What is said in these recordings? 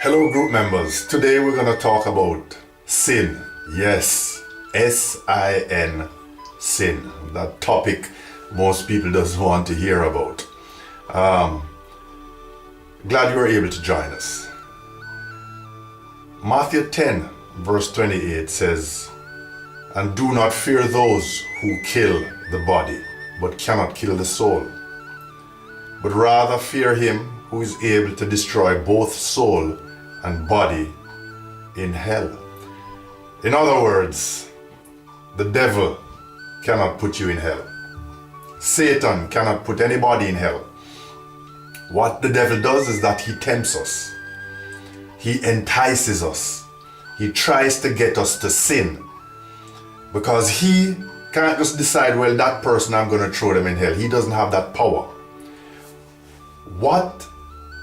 Hello group members, today we're going to talk about sin. Yes, S-I-N, sin. That topic most people doesn't want to hear about. Glad you were able to join us. Matthew 10 verse 28 says, "And do not fear those who kill the body, but cannot kill the soul. But rather fear him who is able to destroy both soul and body in hell." In other words, the devil cannot put you in hell. Satan cannot put anybody in hell. What the devil does is that he tempts us. He entices us. He tries to get us to sin. Because he can't just decide, well, that person, I'm going to throw them in hell. He doesn't have that power.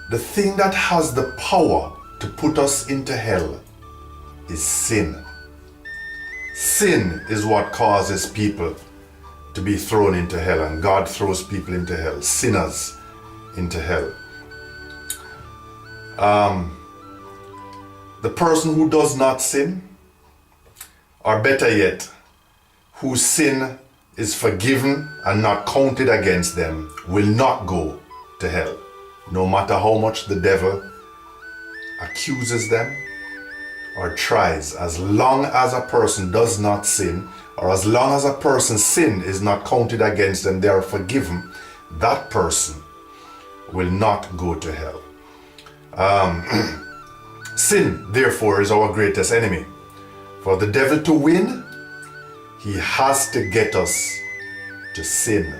The thing that has the power to put us into hell is sin. Sin is what causes people to be thrown into hell, and God throws people into hell, sinners into hell. The person who does not sin, or better yet, whose sin is forgiven and not counted against them, will not go to hell, no matter how much the devil accuses them or tries. As long as a person does not sin, or as long as a person's sin is not counted against them, they are forgiven, that person will not go to hell. Sin, therefore, is our greatest enemy. For the devil to win, he has to get us to sin.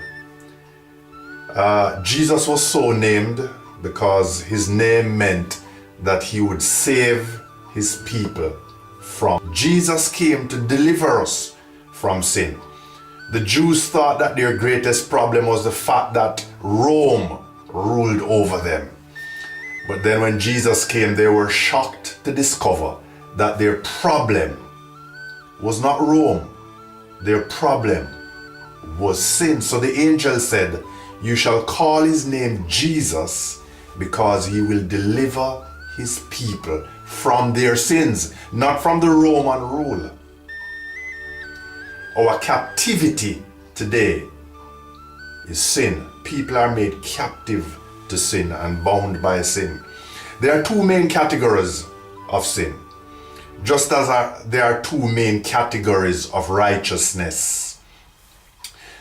Jesus was so named because his name meant that he would save his people from. Jesus came to deliver us from sin. The Jews thought that their greatest problem was the fact that Rome ruled over them. But then when Jesus came, they were shocked to discover that their problem was not Rome. Their problem was sin. So the angel said, "You shall call his name Jesus, because he will deliver his people from their sins," not from the Roman rule. Our captivity today is sin. People are made captive to sin and bound by sin. There are two main categories of sin, just as there are two main categories of righteousness.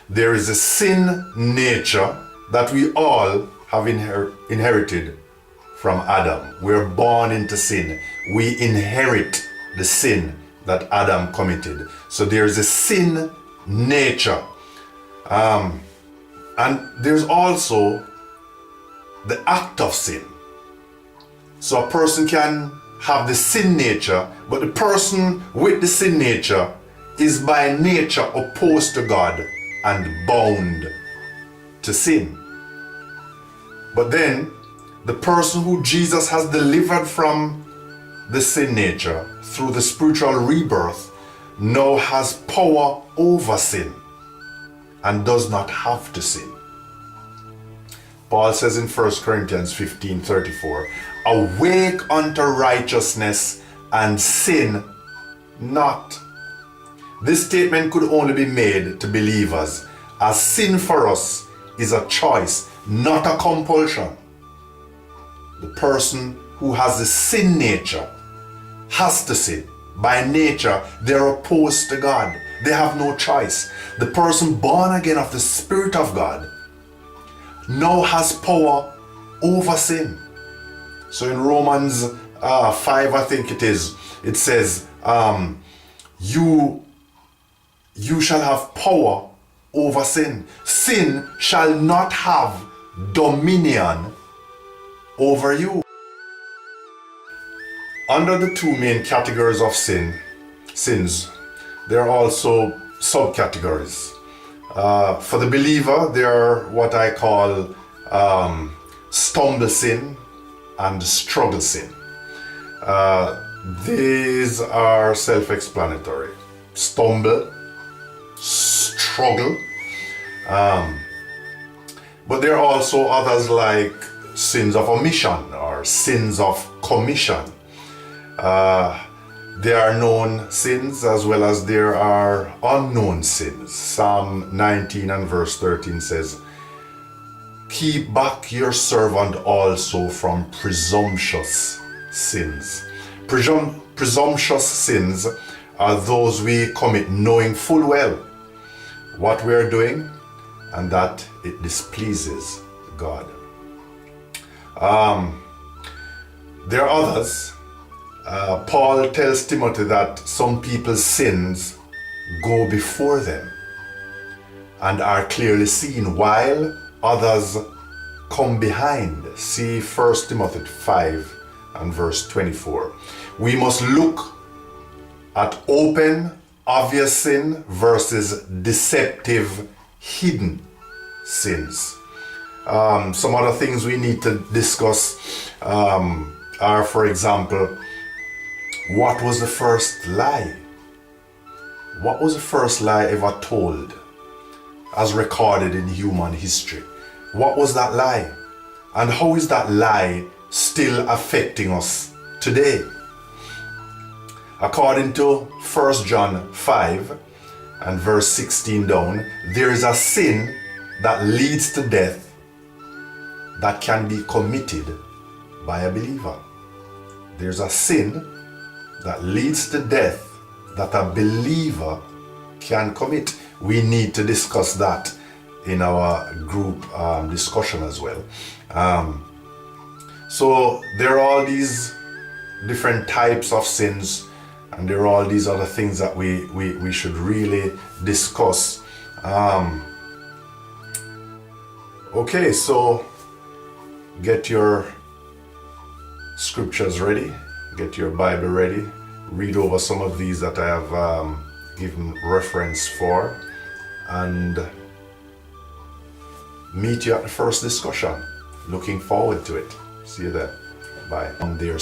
There is a sin nature that we all have inherited from Adam. We're born into sin. We inherit the sin that Adam committed. So there's a sin nature. And there's also the act of sin. So a person can have the sin nature, but the person with the sin nature is by nature opposed to God and bound to sin. But then the person who Jesus has delivered from the sin nature through the spiritual rebirth now has power over sin and does not have to sin. Paul says in 1 Corinthians 15:34, "Awake unto righteousness and sin not." This statement could only be made to believers, as sin for us is a choice, not a compulsion. The person who has the sin nature has to sin. By nature, they're opposed to God. They have no choice. The person born again of the Spirit of God now has power over sin. So in Romans 5, I think it is, it says, you shall have power over sin. Sin shall not have dominion over you. Under the two main categories of sins, there are also subcategories. For the believer, there are what I call stumble sin and struggle sin. These are self-explanatory. Stumble, struggle. But there are also others like sins of omission or sins of commission. There are known sins as well as there are unknown sins. Psalm 19 and verse 13 says, "Keep back your servant also from presumptuous sins." Presumptuous sins are those we commit knowing full well what we are doing and that it displeases God. There are others. Paul tells Timothy that some people's sins go before them and are clearly seen while others come behind. See 1 Timothy 5 and verse 24. We must look at open, obvious sin versus deceptive, hidden sins. Some other things we need to discuss are, for example, what was the first lie? What was the first lie ever told as recorded in human history? What was that lie? And how is that lie still affecting us today? According to 1 John 5 and verse 16 down, there is a sin that leads to death that can be committed by a believer. There's a sin that leads to death that a believer can commit. We need to discuss that in our group discussion as well. So there are all these different types of sins, and there are all these other things that we should really discuss. Okay, so get your scriptures ready, get your Bible ready, read over some of these that I have given reference for, and meet you at the first discussion. Looking forward to it. See you there. Bye. On their